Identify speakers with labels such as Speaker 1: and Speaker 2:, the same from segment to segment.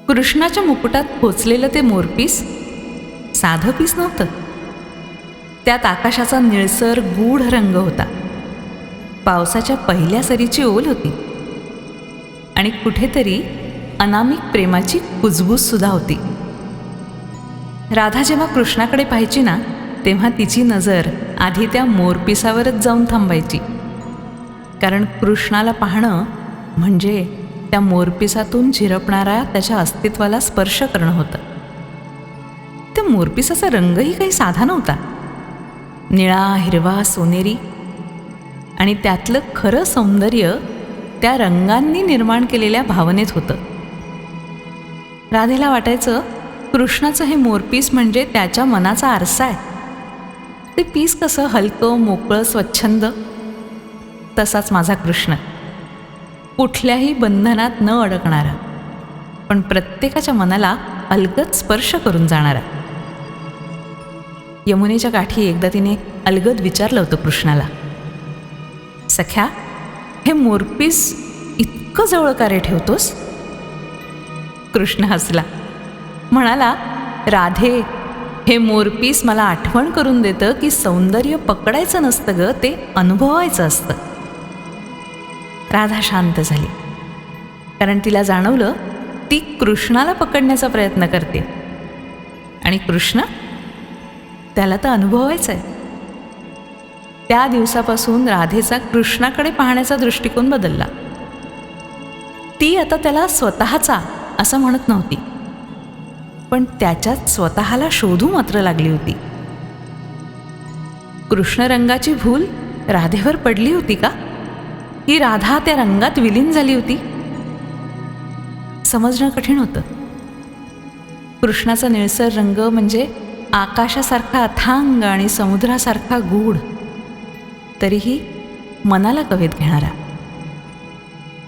Speaker 1: कृष्णाच्या मुकुटात खोचलेलं ते मोरपीस साधं पीस नव्हतं. त्यात आकाशाचा निळसर गूढ रंग होता, पावसाच्या पहिल्या सरीची ओल होती आणि कुठेतरी अनामिक प्रेमाची कुजबूज सुद्धा होती. राधा जेव्हा कृष्णाकडे पाहायची ना, तेव्हा तिची नजर आधी त्या मोरपिसावरच जाऊन थांबायची, कारण कृष्णाला पाहणं म्हणजे त्या मोरपिसातून झिरपणाऱ्या त्याच्या अस्तित्वाला स्पर्श करणं होतं. त्या मोरपिसाचा रंगही काही साधा नव्हता. निळा, हिरवा, सोनेरी, आणि त्यातलं खरं सौंदर्य त्या रंगांनी निर्माण केलेल्या भावनेत होतं. राधेला वाटायचं कृष्णाचं हे मोरपीस म्हणजे त्याच्या मनाचा आरसा आहे. ते पीस कसं हलकं, मोकळं, स्वच्छंद, तसाच माझा कृष्ण, कुठल्याही बंधनात न अडकणारा, पण प्रत्येकाच्या मनाला अलगद स्पर्श करून जाणारा. यमुनेच्या काठी एकदा तिने अलगद विचारलं होतं कृष्णाला, सख्या, हे मोरपीस इतकं जवळ का रे ठेवतोस? कृष्ण हसला, म्हणाला, राधे, हे मोरपीस मला आठवण करून देतं की सौंदर्य पकडायचं नसतं ग, ते अनुभवायचं असतं. राधा शांत झाली, कारण तिला जाणवलं ती कृष्णाला पकडण्याचा प्रयत्न करते आणि कृष्ण, त्याला तर अनुभवायचं आहे. त्या दिवसापासून राधेचा कृष्णाकडे पाहण्याचा दृष्टिकोन बदलला. ती आता त्याला स्वतःचा असं म्हणत नव्हती, पण त्याच्यात स्वतःला शोधू मात्र लागली होती. कृष्ण रंगाची भूल राधेवर पडली होती का, की राधा त्या रंगात विलीन झाली होती? समजणं कठीण होतं. कृष्णाचा निळसर रंग म्हणजे आकाशासारखा अथांग आणि समुद्रासारखा गूढ, तरीही मनाला कवेत घेणारा.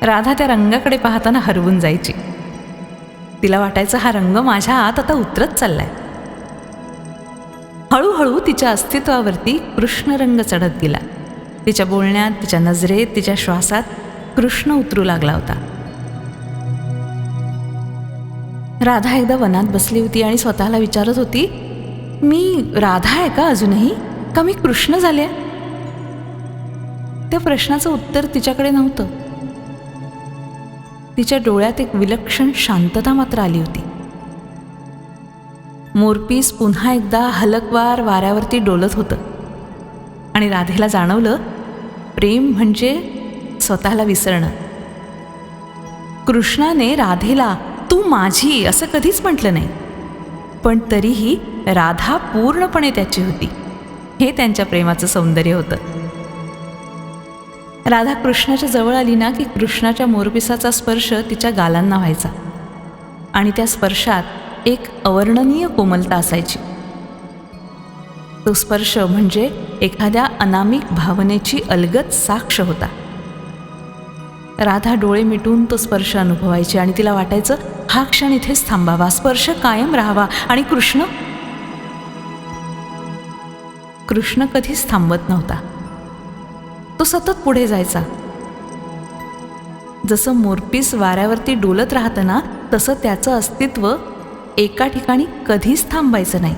Speaker 1: राधा त्या रंगाकडे पाहताना हरवून जायची. तिला वाटायचं हा रंग माझ्या आत आता उतरत चाललाय. हळूहळू तिच्या अस्तित्वावरती कृष्ण रंग चढत गेला. तिच्या बोलण्यात, तिच्या नजरेत, तिच्या श्वासात कृष्ण उतरू लागला होता. राधा एकदा वनात बसली होती आणि स्वतःला विचारत होती, मी राधा आहे का अजूनही, का मी कृष्ण झाले? त्या प्रश्नाचं उत्तर तिच्याकडे नव्हतं. तिच्या डोळ्यात एक विलक्षण शांतता मात्र आली होती. मोरपीस पुन्हा एकदा हलकवार वाऱ्यावरती डोलत होतं आणि राधेला जाणवलं, प्रेम म्हणजे स्वतःला विसरणं. कृष्णाने राधेला तू माझी असं कधीच म्हटलं नाही, पण तरीही राधा पूर्णपणे त्याची होती. हे त्यांच्या प्रेमाचं सौंदर्य होतं. राधा कृष्णाच्या जवळ आली ना, की कृष्णाच्या मोरपिसाचा स्पर्श तिच्या गालांना व्हायचा आणि त्या स्पर्शात एक अवर्णनीय कोमलता असायची. तो स्पर्श म्हणजे एखाद्या अनामिक भावनेची अलगद साक्ष होता. राधा डोळे मिटून तो स्पर्श अनुभवायची आणि तिला वाटायचं हा क्षण इथेच थांबावा, स्पर्श कायम राहावा. आणि कृष्ण कधीच थांबत नव्हता. तो सतत पुढे जायचा. जसं मोरपीस वाऱ्यावरती डोलत राहतं ना, तसं त्याचं अस्तित्व एका ठिकाणी कधीच थांबायचं नाही.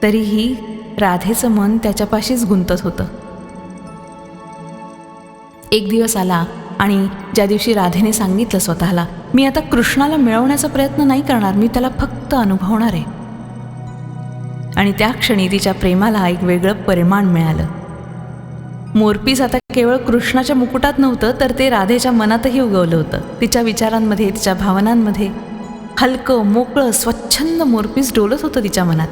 Speaker 1: तरीही राधेचं मन त्याच्यापाशीच गुंतत होतं. एक दिवस आला आणि ज्या दिवशी राधेने सांगितलं स्वतःला, मी आता कृष्णाला मिळवण्याचा प्रयत्न नाही करणार, मी त्याला फक्त अनुभवणार आहे, आणि त्या क्षणी तिच्या प्रेमाला एक वेगळं परिमाण मिळालं. मोरपीस आता केवळ कृष्णाच्या मुकुटात नव्हतं, तर ते राधेच्या मनातही उगवलं होतं. तिच्या विचारांमध्ये, तिच्या भावनांमध्ये हलकं, मोकळं, स्वच्छंद मोरपीस डोलत होतं तिच्या मनात.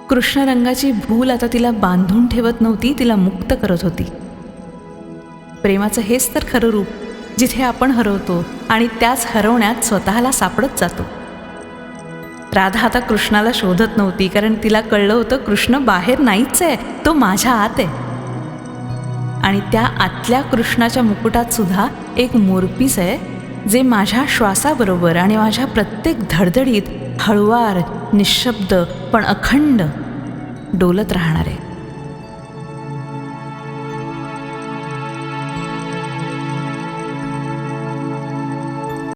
Speaker 1: कृष्ण रंगाची भूल आता तिला बांधून ठेवत नव्हती, तिला मुक्त करत होती. प्रेमाचं हेच तर खरं रूप, जिथे आपण हरवतो आणि त्याच हरवण्यात स्वतःला सापडत जातो. राधा आता कृष्णाला शोधत नव्हती, कारण तिला कळलं होतं कृष्ण बाहेर नाहीच आहे, तो माझ्या आत आहे. आणि त्या आतल्या कृष्णाच्या मुकुटात सुद्धा एक मोरपीस आहे, जे माझ्या श्वासाबरोबर आणि माझ्या प्रत्येक धडधडीत हळुवार, निशब्द पण अखंड डोलत राहणार आहे.